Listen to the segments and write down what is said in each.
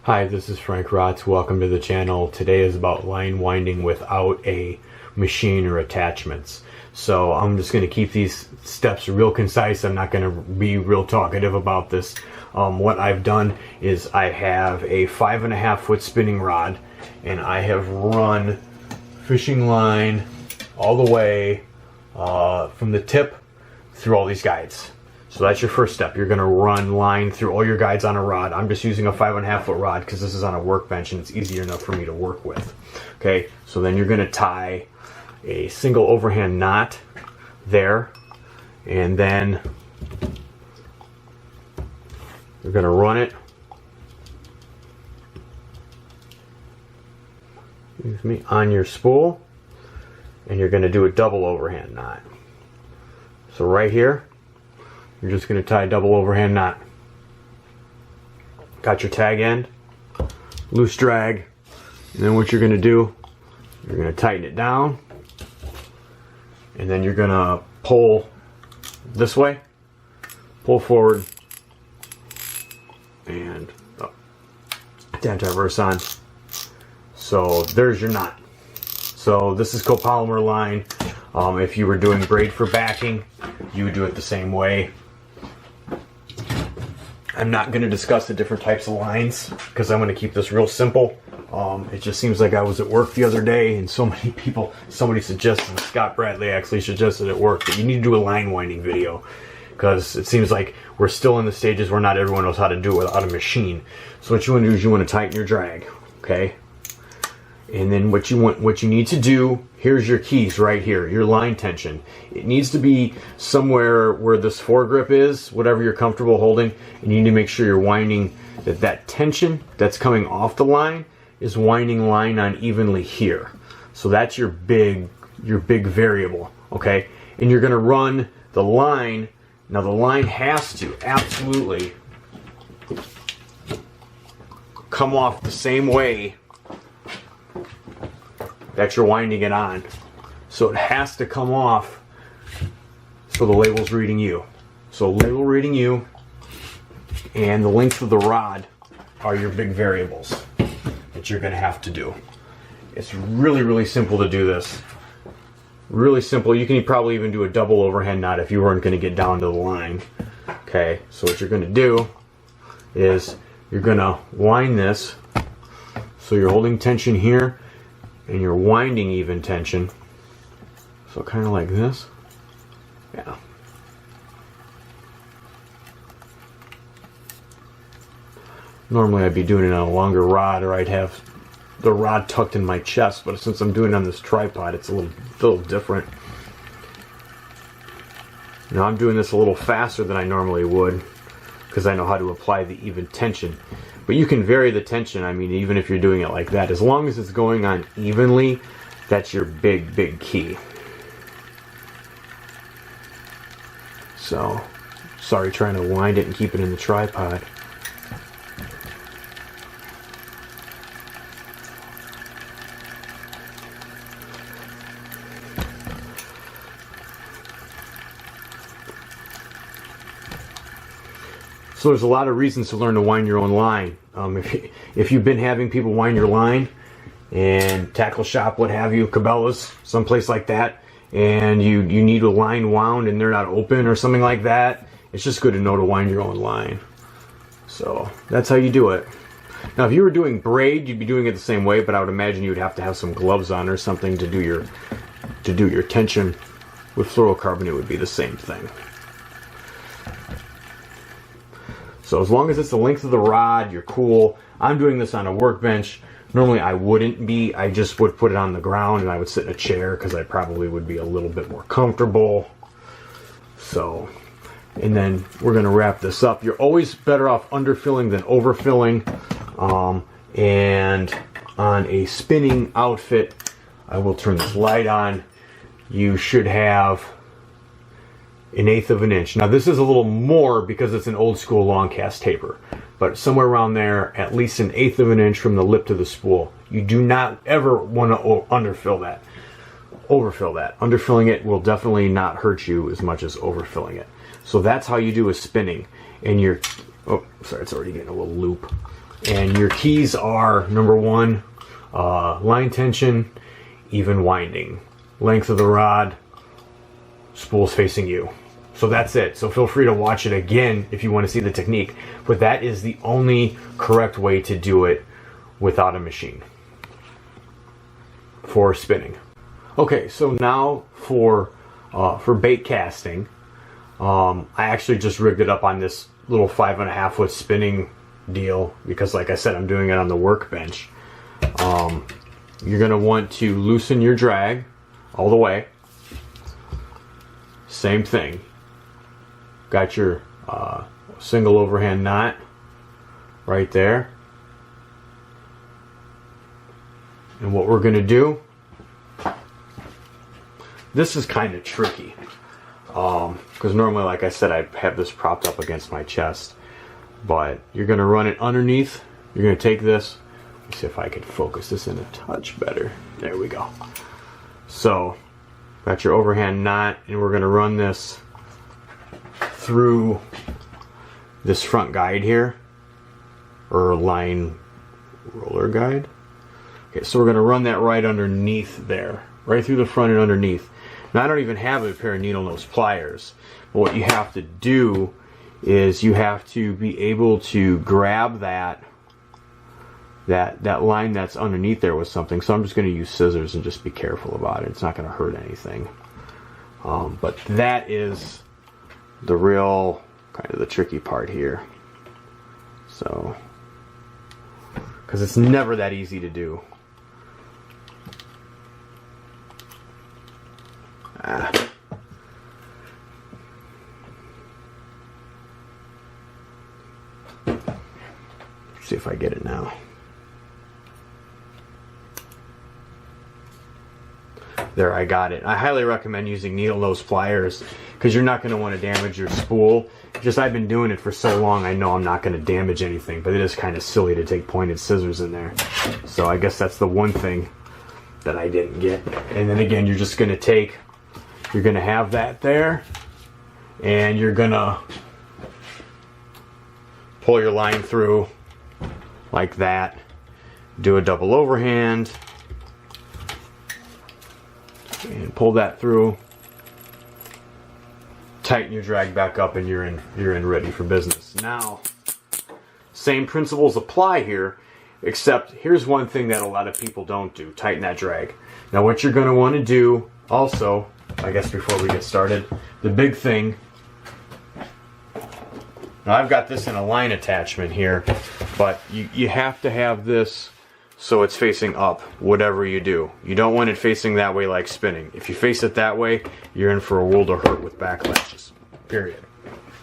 Hi, this is Frank Rotz. Welcome to the channel. Today is about line winding without a machine or attachments. So I'm just going to keep these steps real concise. I'm not going to be real talkative about this. What I've done is I have a 5.5 foot spinning rod, and I have run fishing line all the way from the tip through all these guides. So that's your first step. You're going to run line through all your guides on a rod. I'm just using a 5.5 foot rod because this is on a workbench and it's easier enough for me to work with. Okay, so then you're going to tie a single overhand knot there, and then you're going to run it on your spool, and you're going to do a double overhand knot. So right here, you're just going to tie a double overhand knot. Got your tag end, loose drag, and then what you're going to do, you're going to tighten it down, and then you're going to pull this way, pull forward, and anti-reverse on. So there's your knot. So this is copolymer line. If you were doing braid for backing, you would do it the same way. I'm not going to discuss the different types of lines because I'm going to keep this real simple. It just seems like I was at work the other day and so many people, somebody suggested, Scott Bradley actually suggested at work, that you need to do a line winding video because it seems like we're still in the stages where not everyone knows how to do it without a machine. So what you want to do is you want to tighten your drag, okay? And then what you need to do, here's your keys right here, your line tension. It needs to be somewhere where this foregrip is, whatever you're comfortable holding, and you need to make sure you're winding that tension that's coming off the line is winding line on evenly here. So that's your big variable, okay? And you're gonna run the line. Now the line has to absolutely come off the same way that you're winding it on. So it has to come off so the label's reading you. So label reading you and the length of the rod are your big variables that you're going to have to do. It's really simple to do this. Really simple. You can probably even do a double overhand knot if you weren't going to get down to the line. Okay, so what you're going to do is you're going to wind this so you're holding tension here and you're winding even tension. So kind of like this. Yeah. Normally I'd be doing it on a longer rod, or I'd have the rod tucked in my chest, but since I'm doing it on this tripod, it's a little different. Now I'm doing this a little faster than I normally would because I know how to apply the even tension. But you can vary the tension, I mean, even if you're doing it like that. As long as it's going on evenly, that's your big key. So, sorry trying to wind it and keep it in the tripod. So there's a lot of reasons to learn to wind your own line. If you've been having people wind your line and tackle shop, what have you, Cabela's, someplace like that, and you need a line wound and they're not open or something like that, it's just good to know to wind your own line. So that's how you do it. Now if you were doing braid, you'd be doing it the same way, but I would imagine you'd have to have some gloves on or something to do your tension. With fluorocarbon, it would be the same thing. So as long as it's the length of the rod, you're cool. I'm doing this on a workbench. Normally I wouldn't be. I just would put it on the ground and I would sit in a chair because I probably would be a little bit more comfortable. So, and then we're going to wrap this up. You're always better off underfilling than overfilling. And on a spinning outfit, I will turn this light on. You should have 1/8 of an inch. Now this is a little more because it's an old school long cast taper, but somewhere around there, at least 1/8 of an inch from the lip to the spool. You do not ever want to underfill that. Overfill that. Underfilling it will definitely not hurt you as much as overfilling it. So that's how you do a spinning. And you're, oh, sorry, it's already getting a little loop. And your keys are, number one, line tension, even winding, length of the rod, spools facing you. So that's it. So feel free to watch it again if you want to see the technique. But that is the only correct way to do it without a machine for spinning. Okay, so now for bait casting, I actually just rigged it up on this little 5.5 foot spinning deal because, like I said, I'm doing it on the workbench. You're going to want to loosen your drag all the way. Same thing. Got your single overhand knot right there. And what we're going to do, this is kind of tricky. Because normally, like I said, I have this propped up against my chest. But you're going to run it underneath. You're going to take this. Let's see if I can focus this in a touch better. There we go. So, got your overhand knot, and we're going to run this through this front guide here, or line roller guide. Okay, so we're going to run that right underneath there, right through the front and underneath. Now I don't even have a pair of needle nose pliers, but what you have to do is you have to be able to grab that line that's underneath there with something. So I'm just going to use scissors and just be careful about it. It's not going to hurt anything. But that is the real kind of the tricky part here. So, because it's never that easy to do. See if I get it now. There, I got it. I highly recommend using needle nose pliers because you're not going to want to damage your spool. Just I've been doing it for so long, I know I'm not going to damage anything, but it is kind of silly to take pointed scissors in there. So I guess that's the one thing that I didn't get. And then again, you're just going to take, you're going to have that there, and you're going to pull your line through like that. Do a double overhand and pull that through. Tighten your drag back up, and you're in ready for business. Now, same principles apply here, except here's one thing that a lot of people don't do: tighten that drag. Now, what you're going to want to do also, I guess before we get started, the big thing. Now I've got this in a line attachment here, but you have to have this so it's facing up, whatever you do. You don't want it facing that way like spinning. If you face it that way, you're in for a world of hurt with backlashes, period.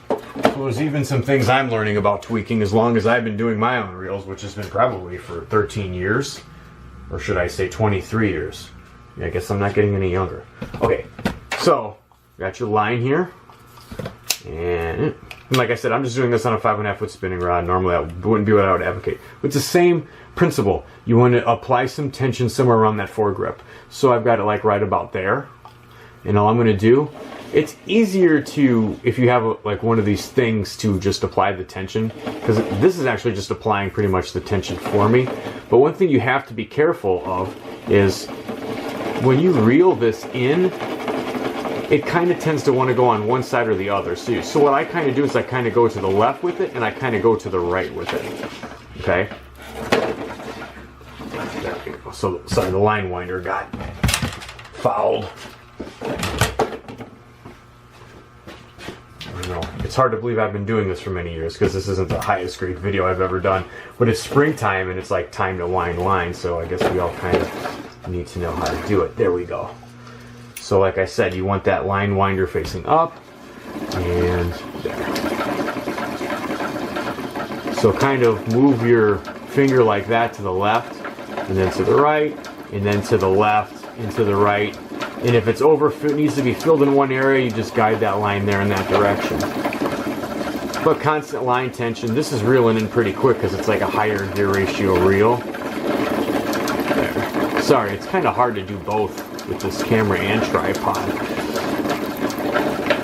So there's even some things I'm learning about tweaking as long as I've been doing my own reels, which has been probably for 13 years, or should I say 23 years. Yeah, I guess I'm not getting any younger. Okay, so got your line here, and like I said, I'm just doing this on a 5.5 foot spinning rod. Normally that wouldn't be what I would advocate. But it's the same principle. You want to apply some tension somewhere around that foregrip. So I've got it like right about there. And all I'm going to do, it's easier to, if you have like one of these things, to just apply the tension. Because this is actually just applying pretty much the tension for me. But one thing you have to be careful of is when you reel this in, it kind of tends to want to go on one side or the other. So what I kind of do is I kind of go to the left with it, and I kind of go to the right with it. Okay? There we go. So, sorry, the line winder got fouled. I don't know. It's hard to believe I've been doing this for many years because this isn't the highest grade video I've ever done. But it's springtime, and it's like time to wind line, so I guess we all kind of need to know how to do it. There we go. So like I said, you want that line winder facing up, and there. So kind of move your finger like that to the left, and then to the right, and then to the left, and to the right. And if it's it needs to be filled in one area, you just guide that line there in that direction. But constant line tension. This is reeling in pretty quick because it's like a higher gear ratio reel. There. Sorry, it's kind of hard to do both with this camera and tripod.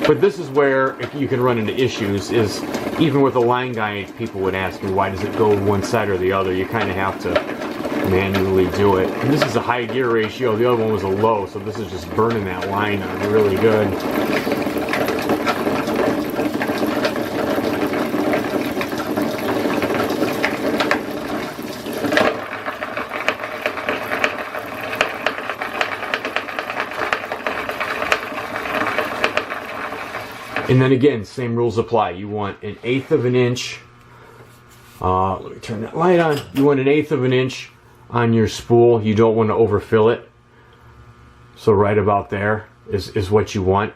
But this is where you can run into issues, is even with a line guide, people would ask me, why does it go one side or the other? You kind of have to manually do it. And this is a high gear ratio, the other one was a low, so this is just burning that line on really good. And then again, same rules apply. You want 1/8 of an inch. Let me turn that light on. You want 1/8 of an inch on your spool. You don't want to overfill it. So right about there is what you want.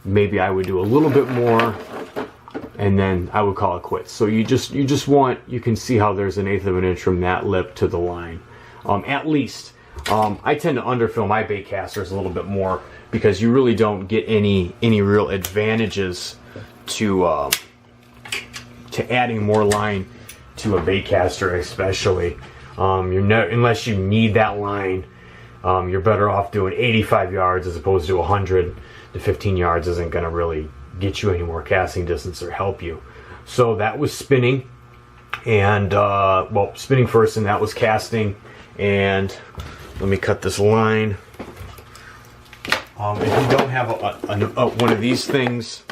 Maybe I would do a little bit more, and then I would call it quits. So you just want, you can see how there's 1/8 of an inch from that lip to the line, at least. I tend to underfill my bait casters a little bit more, because you really don't get any real advantages to adding more line to a bait caster, especially. Unless you need that line, you're better off doing 85 yards as opposed to 100 to 15 yards. Isn't going to really get you any more casting distance or help you. So that was spinning, and well, spinning first, and that was casting. And let me cut this line. If you don't have one of these things,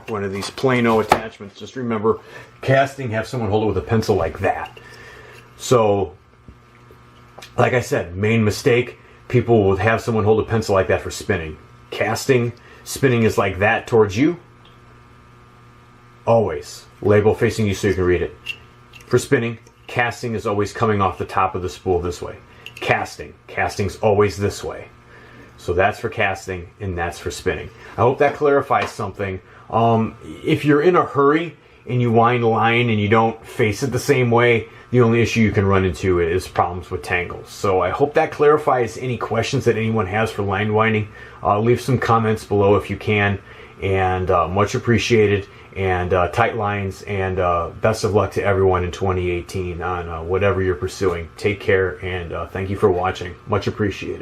one of these Plano attachments, just remember, casting, have someone hold it with a pencil like that. So, like I said, main mistake, people will have someone hold a pencil like that for spinning. Casting, spinning is like that towards you. Always. Label facing you so you can read it. For spinning, casting is always coming off the top of the spool this way. Casting's always this way. So that's for casting, and that's for spinning. I hope that clarifies something. If you're in a hurry and you wind line and you don't face it the same way, the only issue you can run into is problems with tangles. So I hope that clarifies any questions that anyone has for line winding. Leave some comments below if you can, and much appreciated. And tight lines, and best of luck to everyone in 2018 on whatever you're pursuing. Take care, and thank you for watching. Much appreciated.